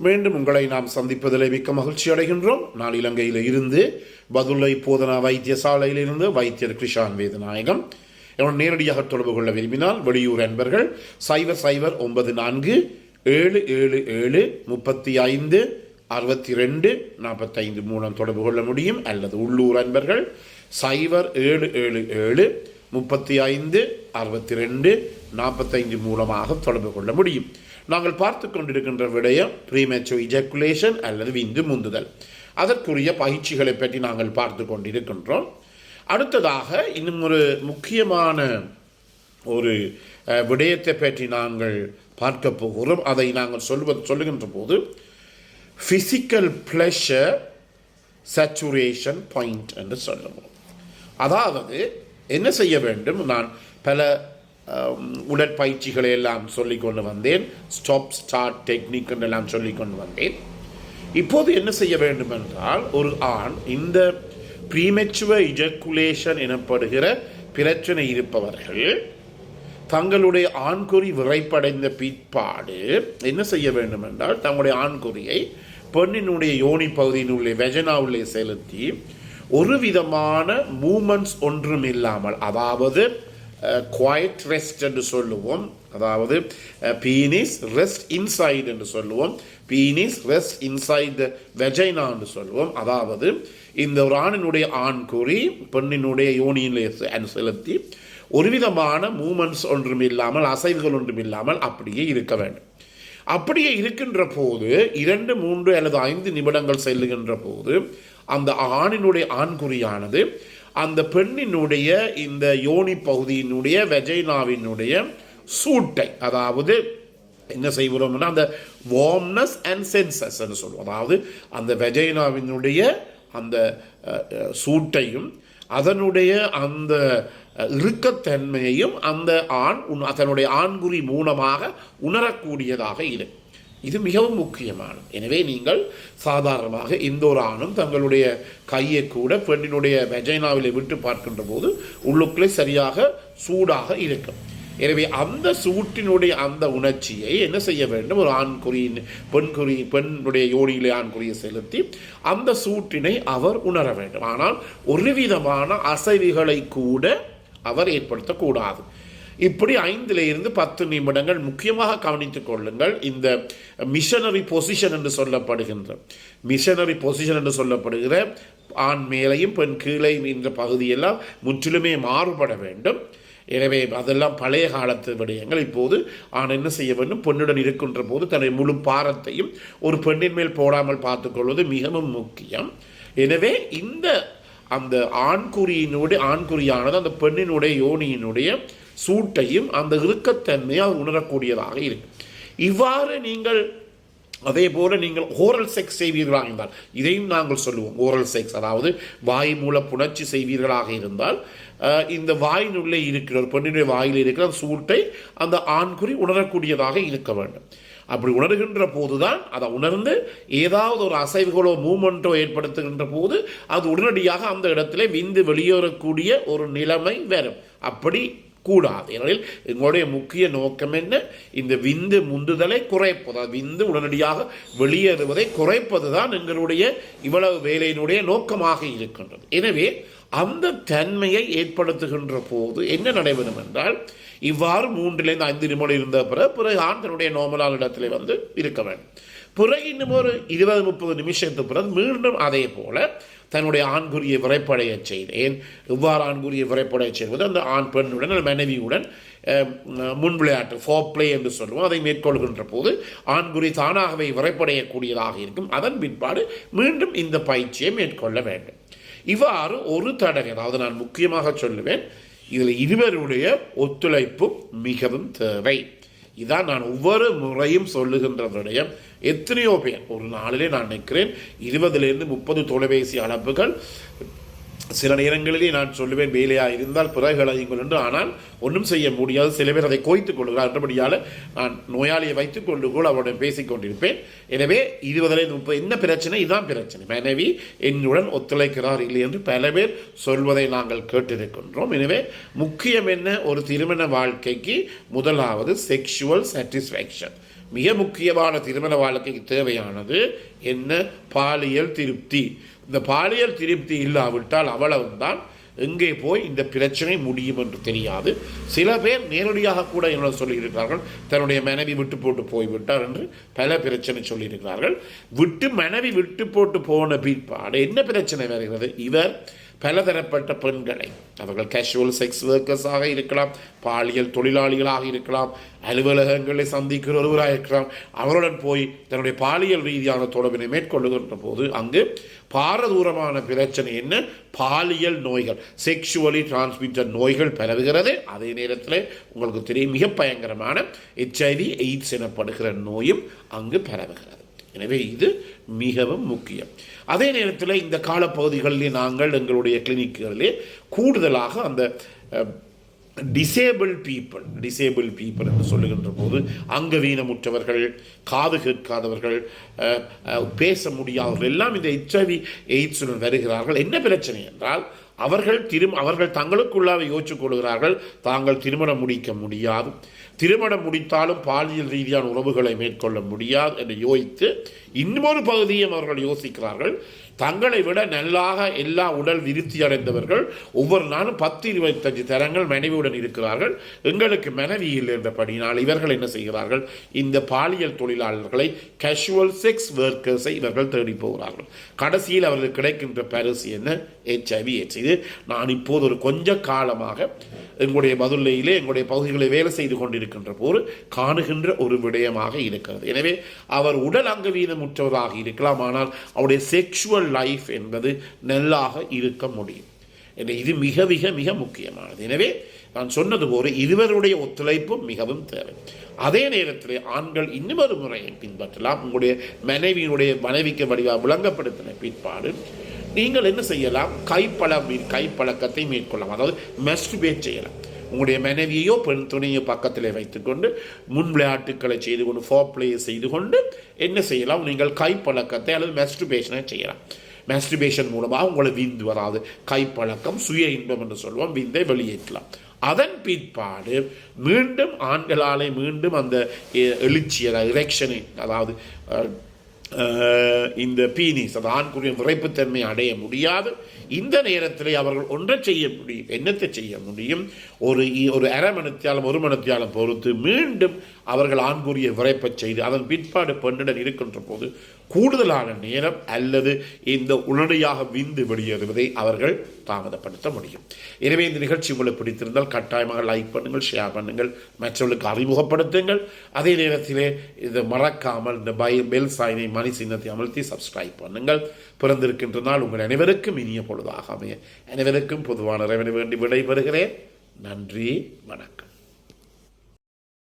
மீண்டும் உங்களை நாம் சந்திப்பதில் மிக்க மகிழ்ச்சி அடைகின்றோம். நான் இலங்கையில் இருந்து பதுளை போதனா வைத்தியசாலையிலிருந்து வைத்தியர் கிருஷான் வேதநாயகம். என்னுடன் நேரடியாக தொடர்பு கொள்ள விரும்பினால் வெளியூர் அன்பர்கள் 009477356245 மூலம் தொடர்பு கொள்ள முடியும். அல்லது உள்ளூர் அன்பர்கள் 0777356245 மூலமாக தொடர்பு கொள்ள முடியும். நாங்கள் பார்த்து கொண்டிருக்கின்ற விடயம் ப்ரீமெச்சூர் இஜாக்குலேஷன் அல்லது விந்து முந்துதல். அதற்குரிய பயிற்சிகளை பற்றி நாங்கள் பார்த்து கொண்டிருக்கின்றோம். அடுத்ததாக இன்னும் ஒரு முக்கியமான ஒரு விடயத்தை பற்றி நாங்கள் பார்க்க போகிறோம். அதை நாங்கள் சொல்லுகின்ற போது ஃபிசிக்கல் ப்ளஷர் சேச்சுரேஷன் பாயிண்ட் என்று சொல்லுவோம். அதாவது என்ன செய்ய வேண்டும், நான் பல உடற்பயிற்சிகளை எல்லாம் சொல்லிக்கொண்டு வந்தேன், ஸ்டாப் ஸ்டார்ட் டெக்னிக் என்றெல்லாம் சொல்லிக்கொண்டு வந்தேன். இப்போது என்ன செய்ய வேண்டும் என்றால், ஒரு ஆண் இந்த ப்ரீமெச்சுவர் இஜக்குலேஷன் எனப்படுகிற பிரச்சனை இருப்பவர்கள் தங்களுடைய ஆண்குறி விரைப்படைந்த பிற்பாடு என்ன செய்ய வேண்டும் என்றால், தங்களுடைய ஆண்குறியை பெண்ணினுடைய யோனி பகுதியினுடைய வெஜனாவுள்ளே செலுத்தி ஒரு விதமான மூமெண்ட்ஸ் ஒன்றும் இல்லாமல், அதாவது குவைட் ரெஸ்ட் என்று சொல்லுவோம், அதாவது பீனிஸ் ரெஸ்ட் இன்சைட் என்று சொல்லுவோம், பீனிஸ் ரெஸ்ட் இன்சைட் வெஜைனா என்று சொல்லுவோம். அதாவது இந்த ஒரு ஆணினுடைய ஆண்குறி பெண்ணினுடைய யோனியிலே செலுத்தி ஒரு விதமான மூமெண்ட்ஸ் ஒன்றும் இல்லாமல், அசைவுகள் ஒன்றும் இல்லாமல் அப்படியே இருக்க வேண்டும். அப்படியே இருக்கின்ற போது 2, 3 அல்லது 5 நிமிடங்கள் செல்லுகின்ற போது அந்த ஆணினுடைய ஆண்குறியானது அந்த பெண்ணினுடைய இந்த யோனி பகுதியினுடைய வெஜைனாவினுடைய சூட்டை, அதாவது என்ன செய்வோம்னா அந்த வார்ம்னஸ் அண்ட் சென்சஸ் என்று சொல்லுவோம். அதாவது அந்த வெஜைனாவினுடைய அந்த சூட்டையும் அதனுடைய அந்த இறுக்கத்தன்மையையும் அந்த ஆண் அதனுடைய ஆண்குறி மூலமாக உணரக்கூடியதாக இருக்கும். இது மிகவும் முக்கியமானது. எனவே நீங்கள் சாதாரணமாக இந்த ஒரு ஆணும் தங்களுடைய கையை கூட பெண்ணினுடைய வெஜைனாவிலே விட்டு பார்க்கின்ற போது உள்ளுக்குள்ளே சரியாக சூடாக இருக்கும். எனவே அந்த சூட்டினுடைய அந்த உணர்ச்சியை என்ன செய்ய வேண்டும், ஒரு ஆண்குறியின் பெண்ணுடைய யோனியிலே ஆண்குறியை செலுத்தி அந்த சூட்டினை அவர் உணர வேண்டும். ஆனால் ஒரு விதமான அசைவுகளை கூட அவர் ஏற்படுத்தக்கூடாது. இப்படி 5 to 10 நிமிடங்கள் முக்கியமாக கவனித்துக் கொள்ளுங்கள். இந்த மிஷனரி பொசிஷன் என்று சொல்லப்படுகிற ஆண் மேலையும் பெண் கீழையும் என்ற பகுதியெல்லாம் முற்றிலுமே மாறுபட வேண்டும். எனவே அதெல்லாம் பழைய காலத்து விடயங்கள். இப்போது ஆண் என்ன செய்ய வேண்டும், பெண்ணுடன் இருக்கின்ற போது தன்னுடைய முழு பாரத்தையும் ஒரு பெண்ணின் மேல் போடாமல் பார்த்துக்கொள்வது மிகவும் முக்கியம். எனவே அந்த ஆண்குறியானது அந்த பெண்ணினுடைய யோனியினுடைய சூட்டையும் அந்த இறுக்கத்தன்மையை உணரக்கூடியதாக இருக்கு. இவ்வாறு நீங்கள் அதே போல நீங்கள் ஓரல் செக்ஸ் செய்வீர்களாக இருந்தால், இதையும் நாங்கள் சொல்லுவோம் ஓரல் செக்ஸ், அதாவது வாய் மூல புணர்ச்சி செய்வீர்களாக இருந்தால் இந்த வாயினுள்ளே இருக்கிற ஒரு பெண்ணினுடைய வாயில் இருக்கிற சூட்டை அந்த ஆண்குறி உணரக்கூடியதாக இருக்க வேண்டும். அப்படி உணர்கின்ற போதுதான் அதை உணர்ந்து ஏதாவது ஒரு அசைவுகளோ மூமெண்ட்டோ ஏற்படுத்துகின்ற போது அது உடனடியாக அந்த இடத்துல விந்து வெளியேறக்கூடிய ஒரு நிலைமை வரும். அப்படி கூடாது. ஏனெனில் எங்களுடைய முக்கிய நோக்கம் என்ன, இந்த விந்து முந்துதலை குறைப்பது, விந்து உடனடியாக வெளியேறுவதை குறைப்பது தான் எங்களுடைய இவ்வளவு வேலையினுடைய நோக்கமாக இருக்கின்றது. எனவே அந்த தன்மையை ஏற்படுத்துகின்ற போது என்ன நடைபெறும் என்றால், இவ்வாறு 3 to 5 நிமிடம் இருந்த பிறகு ஆண் தன்னுடைய நார்மலான இடத்துல இருக்க வேண்டும். பிறகு இன்னும் ஒரு 20-30 நிமிஷத்துக்கு பிறகு மீண்டும் அதே போல தன்னுடைய ஆண்குறியை விரைப்படைய செய்தேன். எவ்வாறு ஆண்குறியை விரைப்படைய செய்வது, அந்த ஆண் பெண்ணுடன் மனைவியுடன் முன் விளையாட்டு ஃபோர்ப்ளே என்று சொல்லுவோம், அதை மேற்கொள்கின்ற போது ஆண்குறி தானாகவே விரைப்படையக்கூடியதாக இருக்கும். அதன் பிற்பாடு மீண்டும் இந்த பயிற்சியை மேற்கொள்ள வேண்டும். இவ்வாறு ஒரு தடவை, அதாவது நான் முக்கியமாக சொல்லுவேன், இதில் இருவருடைய ஒத்துழைப்பு மிகவும் தேவை. இதான் நான் ஒவ்வொரு முறையும் சொல்லுகின்ற விடயம். எத்தனையோ பேர் ஒரு நாளிலே நான் நினைக்கிறேன் 20 to 30 தொலைபேசி அழைப்புகள். சில நேரங்களிலே நான் சொல்லுவேன், வேலையாக இருந்தால் பிறகு அழையுங்கள் என்று. ஆனால் ஒன்றும் செய்ய முடியாது. சில பேர் அதை கோய்த்துக் கொள்கிறார். என்றபடியால் நான் நோயாளியை வைத்துக் கொண்டு கூட அவருடன் பேசிக்கொண்டிருப்பேன். எனவே 20 to 30 என்ன பிரச்சனை, இதுதான் பிரச்சனை, மனைவி என்னுடன் ஒத்துழைக்கிறார் இல்லை என்று பல பேர் சொல்வதை நாங்கள் கேட்டிருக்கின்றோம். எனவே முக்கியம் என்ன, ஒரு திருமண வாழ்க்கைக்கு முதலாவது செக்ஷுவல் சாட்டிஸ்ஃபேக்ஷன், மிக முக்கியமான திருமண வாழ்க்கைக்கு தேவையானது என்ன? பாலியல் திருப்தி. இந்த பாலியல் திருப்தி இல்லாவிட்டால் அவ்வளவுதான், எங்கே போய் இந்த பிரச்சனை முடியும் என்று தெரியாது. சில பேர் நேரடியாக கூட என்ன சொல்லியிருக்கிறார்கள், தன்னுடைய மனைவி விட்டு போட்டு போய்விட்டார் என்று பல பிரச்சனை சொல்லியிருக்கிறார்கள். மனைவி விட்டு போட்டு போன பிற்பாடு என்ன பிரச்சனை வருகிறது? இவர் பலதரப்பட்ட பெண்களை, அவர்கள் கேஷுவல் செக்ஸ் ஒர்க்கர்ஸாக இருக்கலாம், பாலியல் தொழிலாளிகளாக இருக்கலாம், அலுவலகங்களை சந்திக்கிற ஒருவராக இருக்கலாம், அவருடன் போய் தன்னுடைய பாலியல் ரீதியான தொடர்பினை மேற்கொள்ளுகின்ற போது அங்கு பாரதூரமான பிரச்சனை என்ன? பாலியல் நோய்கள், செக்ஷுவலி டிரான்ஸ்மிட்டட் நோய்கள் பரவுகிறது. அதே நேரத்தில் உங்களுக்கு தெரியும், மிக பயங்கரமான HIV எய்ட்ஸ் எனப்படுகிற நோயும் அங்கு பரவுகிறது. எனவே இது மிகவும் முக்கியம். அதே நேரத்தில் இந்த காலப்பகுதிகளிலே நாங்கள் எங்களுடைய கிளினிக்குகளிலே கூடுதலாக அந்த டிசேபிள் பீப்புள் என்று சொல்லுகின்ற போது அங்கவீனமுற்றவர்கள், காது கேட்காதவர்கள், பேச முடியாதவர்கள் எல்லாம் இந்த HIV எய்ட்ஸுடன் வருகிறார்கள். என்ன பிரச்சனை என்றால் அவர்கள் தங்களுக்குள்ளாக யோசித்துக் கொள்கிறார்கள், தாங்கள் திருமணம் முடிக்க முடியாது, திருமணம் முடித்தாலும் பாலியல் ரீதியான உறவுகளை மேற்கொள்ள முடியாது என்று யோசித்து இன்னொரு பகுதியும் அவர்கள் யோசிக்கிறார்கள். தங்களை விட நல்லாக எல்லா உடல் விருத்தி அடைந்தவர்கள் ஒவ்வொரு நாளும் 10-25 தரங்கள் மனைவியுடன் இருக்கிறார்கள். எங்களுக்கு மனைவி இல்லை என்றபடினால் இவர்கள் என்ன செய்கிறார்கள்? இந்த பாலியல் தொழிலாளர்களை, கேஷுவல் செக்ஸ் ஒர்க்கர்ஸை இவர்கள் தேடி போகிறார்கள். கடைசியில் அவர்களுக்கு கிடைக்கின்ற பரிசு என்ன? HIV AIDS. இது நான் இப்போது ஒரு கொஞ்ச காலமாக எங்களுடைய மதுரையிலே எங்களுடைய பகுதிகளை வேலை செய்து கொண்டிருக்கின்ற போது காணுகின்ற ஒரு விடயமாக இருக்கிறது. எனவே அவர் உடல் அங்கவீனமுற்றவராக இருக்கலாம், ஆனால் அவருடைய செக்ஷுவல் லைஃப் என்பது நல்லாக இருக்க முடியும். இது மிக மிக மிக முக்கியமானது. எனவே நான் சொன்னது போல இருவருடைய ஒத்துழைப்பும் மிகவும் தேவை. அதே நேரத்தில் ஆண்கள் இன்னொரு முறையை பின்பற்றலாம். உங்களுடைய மனைவிக்கு விளங்கப்படுத்தின பிற்பாடு நீங்கள் என்ன செய்யலாம்? கைப்பழக்கத்தை மேற்கொள்ளலாம். அதாவது மஸ்டுபேட் செய்யலாம். உங்களுடைய மனைவியோ பெண் துணையோ பக்கத்தில் வைத்துக்கொண்டு முன் விளையாட்டுக்களை செய்து கொண்டு, ஃபோர்ப்ளே செய்து கொண்டு என்ன செய்யலாம்? நீங்கள் கைப்பழக்கத்தை அல்லது மஸ்டுபேஷனை செய்யலாம். மஸ்டுபேஷன் மூலமாக உங்களை விந்து, அதாவது கைப்பழக்கம், சுய இன்பம் என்று சொல்லுவோம், விந்தை வெளியேற்றலாம். அதன் பிற்பாடு மீண்டும் ஆண்களாலே மீண்டும் அந்த எழுச்சி, அதாவது இரெக்ஷனை, அதாவது இந்த பீனிஸ், அது ஆண்குரிய விரைப்புத்தன்மை அடைய முடியாது. இந்த நேரத்தில் அவர்கள் ஒன்றை செய்ய முடியும். என்னத்தை செய்ய முடியும்? ஒரு அரை மணித்தியாலம் 1 மணித்தியாலம் பொறுத்து மீண்டும் அவர்கள் ஆண்குரிய விரைப்பை செய்து அதன் பிற்பாடு பெண்ணுடன் இருக்கின்ற போது கூடுதலான நேரம் அல்லது இந்த உடனடியாக விந்து வெளியேறுவதை அவர்கள் தாமதப்படுத்த முடியும். எனவே இந்த நிகழ்ச்சி உங்களுக்கு பிடித்திருந்தால் கட்டாயமாக லைக் பண்ணுங்கள், ஷேர் பண்ணுங்கள், மற்றவர்களுக்கு அறிமுகப்படுத்துங்கள். அதே நேரத்திலே இதை மறக்காமல் இந்த பெல் சாயினை, மணி சின்னத்தை அமர்த்தி சப்ஸ்கிரைப் பண்ணுங்கள். பிறந்திருக்கின்ற நாள் உங்கள் அனைவருக்கும் இனிய பொழுதாக அமைய அனைவருக்கும் பொதுவான இறைவனை வேண்டி விடைபெறுகிறேன். நன்றி, வணக்கம்.